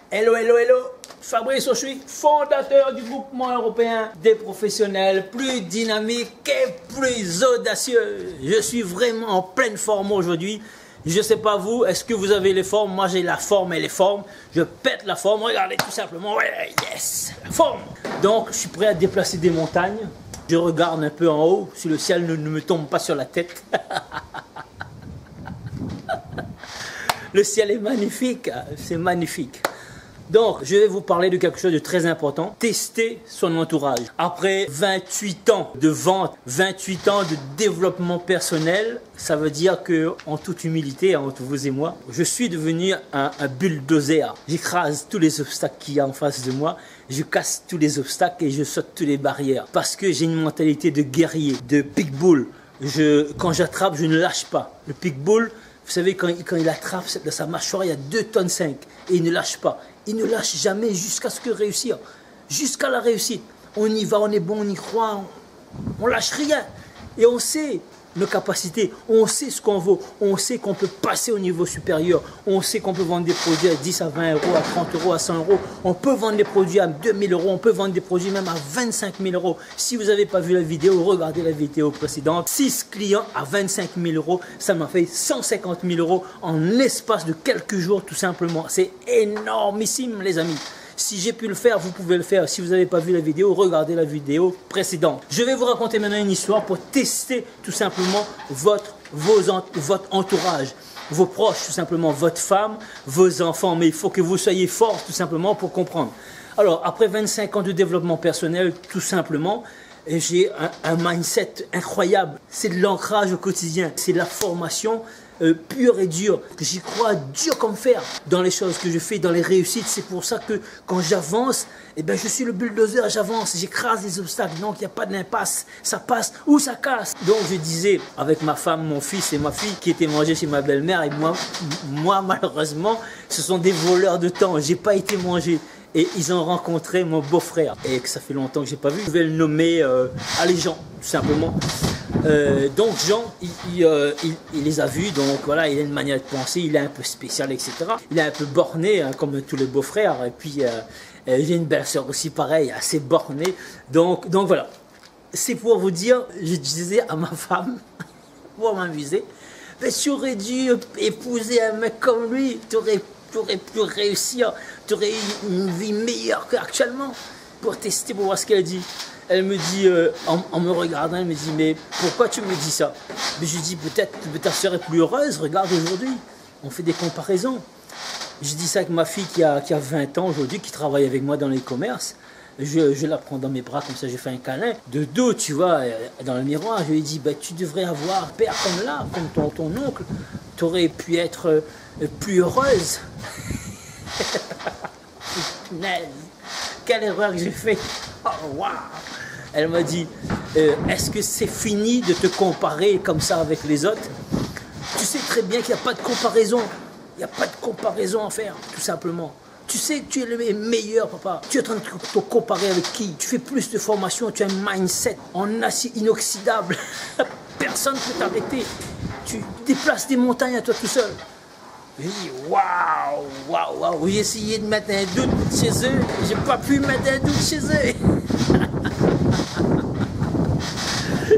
Hello, hello, hello, Fabrice Ochoui, fondateur du groupement européen des professionnels plus dynamiques et plus audacieux. Je suis vraiment en pleine forme aujourd'hui. Je ne sais pas vous, est-ce que vous avez les formes? Moi j'ai la forme et les formes. Je pète la forme, regardez tout simplement, ouais, yes, la forme. Donc je suis prêt à déplacer des montagnes. Je regarde un peu en haut, si le ciel ne me tombe pas sur la tête. Le ciel est magnifique, c'est magnifique. Donc, je vais vous parler de quelque chose de très important. Tester son entourage. Après 28 ans de vente, 28 ans de développement personnel, ça veut dire que, en toute humilité, entre vous et moi, je suis devenu un bulldozer. J'écrase tous les obstacles qu'il y a en face de moi. Je casse tous les obstacles et je saute toutes les barrières. Parce que j'ai une mentalité de guerrier, de pitbull. Quand j'attrape, je ne lâche pas. Le pitbull, vous savez, quand il attrape dans sa mâchoire, il y a 2,5 tonnes et il ne lâche pas. Il ne lâche jamais jusqu'à ce que réussir. Jusqu'à la réussite. On y va, on est bon, on y croit, on lâche rien. Et on sait nos capacités, on sait ce qu'on vaut, on sait qu'on peut passer au niveau supérieur, on sait qu'on peut vendre des produits à 10 à 20 euros, à 30 euros, à 100 euros. On peut vendre des produits à 2000 euros, on peut vendre des produits même à 25 000 euros. Si vous n'avez pas vu la vidéo, regardez la vidéo précédente. 6 clients à 25 000 euros, ça m'a fait 150 000 euros en l'espace de quelques jours tout simplement. C'est énormissime les amis. Si j'ai pu le faire, vous pouvez le faire. Si vous n'avez pas vu la vidéo, regardez la vidéo précédente. Je vais vous raconter maintenant une histoire pour tester tout simplement votre entourage, vos proches, tout simplement, votre femme, vos enfants. Mais il faut que vous soyez forts tout simplement pour comprendre. Alors, après 25 ans de développement personnel, tout simplement, j'ai un mindset incroyable. C'est de l'ancrage au quotidien. C'est de la formation pure et dure. J'y crois dur comme fer dans les choses que je fais, dans les réussites. C'est pour ça que quand j'avance, eh ben, je suis le bulldozer, j'avance, j'écrase les obstacles. Donc il n'y a pas d'impasse. Ça passe ou ça casse. Donc je disais avec ma femme, mon fils et ma fille qui étaient mangés chez ma belle-mère. Et moi malheureusement, ce sont des voleurs de temps. J'ai pas été mangé. Et ils ont rencontré mon beau-frère, et que ça fait longtemps que je n'ai pas vu. Je vais le nommer allez Jean, tout simplement. Donc Jean, il les a vus, donc voilà, il a une manière de penser, il est un peu spécial, etc. Il est un peu borné, hein, comme tous les beaux-frères. Et puis j'ai une belle-sœur aussi pareil, assez bornée. Donc voilà, c'est pour vous dire, je disais à ma femme, pour m'amuser, mais tu aurais dû épouser un mec comme lui, tu aurais pu réussir, tu aurais eu une vie meilleure qu'actuellement. Pour tester, pour voir ce qu'elle dit. Elle me dit, en me regardant, elle me dit, mais pourquoi tu me dis ça? Mais je dis, peut-être que ta soeur est plus heureuse, regarde aujourd'hui. On fait des comparaisons. Je dis ça avec ma fille qui a 20 ans aujourd'hui, qui travaille avec moi dans les commerces. Je la prends dans mes bras, comme ça je fais un câlin. De dos, tu vois, dans le miroir, je lui dis, bah, tu devrais avoir un père comme là, comme ton oncle. Tu aurais pu être plus heureuse. Punaise, quelle erreur que j'ai fait. Oh, waouh. Elle m'a dit, est-ce que c'est fini de te comparer comme ça avec les autres? Tu sais très bien qu'il n'y a pas de comparaison. Il n'y a pas de comparaison à faire, tout simplement. Tu sais que tu es le meilleur, papa. Tu es en train de te comparer avec qui? Tu fais plus de formation, tu as un mindset en acier inoxydable. Personne ne peut t'arrêter. Tu déplaces des montagnes à toi tout seul. J'ai dit, waouh, waouh, waouh. J'ai essayé de mettre un doute chez eux. J'ai pas pu mettre un doute chez eux.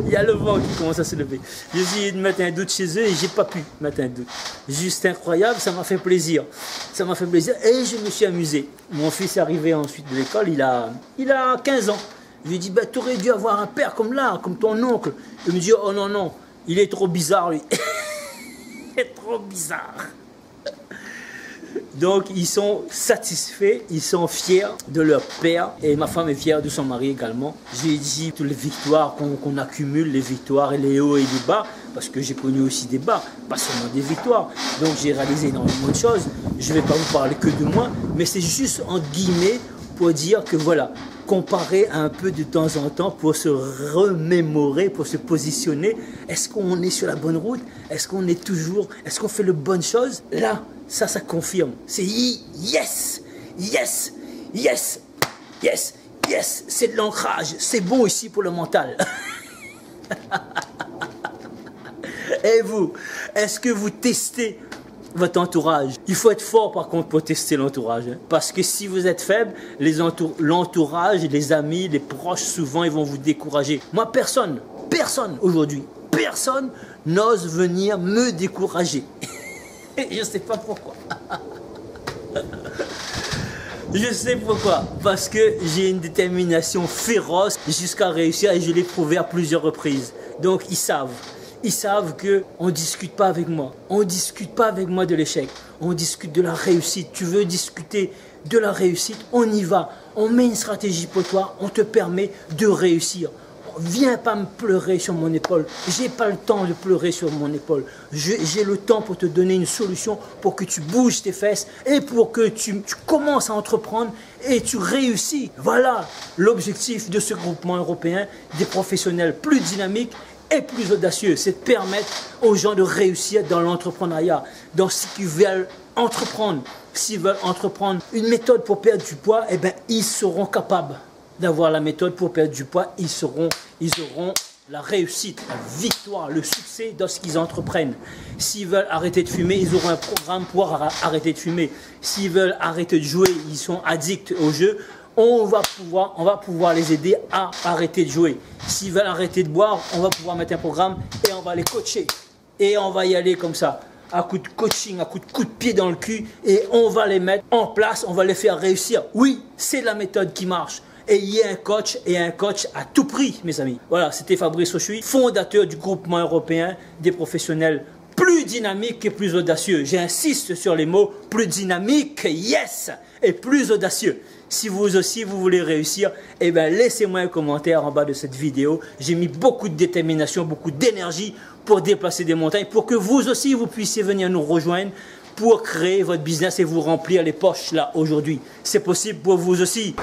Il y a le vent qui commence à se lever. J'ai essayé de mettre un doute chez eux et j'ai pas pu mettre un doute. Juste incroyable, ça m'a fait plaisir. Ça m'a fait plaisir et je me suis amusé. Mon fils est arrivé ensuite de l'école, il a 15 ans. Je lui ai dit, bah, tu aurais dû avoir un père comme là, comme ton oncle. Il me dit, oh non, non, il est trop bizarre lui. Il est trop bizarre. Donc ils sont satisfaits, ils sont fiers de leur père et ma femme est fière de son mari également. J'ai dit toutes les victoires qu'on accumule, les victoires et les hauts et les bas, parce que j'ai connu aussi des bas, pas seulement des victoires. Donc j'ai réalisé énormément de choses. Je ne vais pas vous parler que de moi, mais c'est juste en guillemets pour dire que voilà, comparer un peu de temps en temps pour se remémorer, pour se positionner. Est-ce qu'on est sur la bonne route? Est-ce qu'on fait les bonnes choses? Là, ça confirme. C'est yes, yes, yes, yes, yes. C'est de l'ancrage. C'est bon ici pour le mental. Et vous, est-ce que vous testez votre entourage. Il faut être fort par contre pour tester l'entourage. Hein. Parce que si vous êtes faible, l'entourage, les amis, les proches, souvent, ils vont vous décourager. Moi, personne aujourd'hui, personne n'ose venir me décourager. Je ne sais pas pourquoi. Je sais pourquoi. Parce que j'ai une détermination féroce jusqu'à réussir et je l'ai prouvé à plusieurs reprises. Donc, ils savent. Ils savent qu'on ne discute pas avec moi. On ne discute pas avec moi de l'échec. On discute de la réussite. Tu veux discuter de la réussite? On y va. On met une stratégie pour toi. On te permet de réussir. Viens pas me pleurer sur mon épaule. J'ai pas le temps de pleurer sur mon épaule. J'ai le temps pour te donner une solution pour que tu bouges tes fesses et pour que tu commences à entreprendre et tu réussis. Voilà l'objectif de ce groupement européen des professionnels plus dynamiques et plus audacieux. C'est de permettre aux gens de réussir dans l'entrepreneuriat, dans ce qu'ils veulent entreprendre. S'ils veulent entreprendre une méthode pour perdre du poids, eh ben, ils seront capables d'avoir la méthode pour perdre du poids. Ils auront la réussite, la victoire, le succès dans ce qu'ils entreprennent. S'ils veulent arrêter de fumer, ils auront un programme pour arrêter de fumer. S'ils veulent arrêter de jouer, ils sont addicts au jeu, on va pouvoir les aider à arrêter de jouer. S'ils veulent arrêter de boire, on va pouvoir mettre un programme et on va les coacher. Et on va y aller comme ça, à coup de coaching, à coup de pied dans le cul, et on va les mettre en place, on va les faire réussir. Oui, c'est la méthode qui marche. Et il y a un coach à tout prix, mes amis. Voilà, c'était Fabrice Auchuy, fondateur du groupement européen des professionnels plus dynamiques et plus audacieux. J'insiste sur les mots plus dynamiques, yes, et plus audacieux. Si vous aussi vous voulez réussir, eh bien laissez-moi un commentaire en bas de cette vidéo. J'ai mis beaucoup de détermination, beaucoup d'énergie pour déplacer des montagnes, pour que vous aussi vous puissiez venir nous rejoindre pour créer votre business et vous remplir les poches là aujourd'hui. C'est possible pour vous aussi.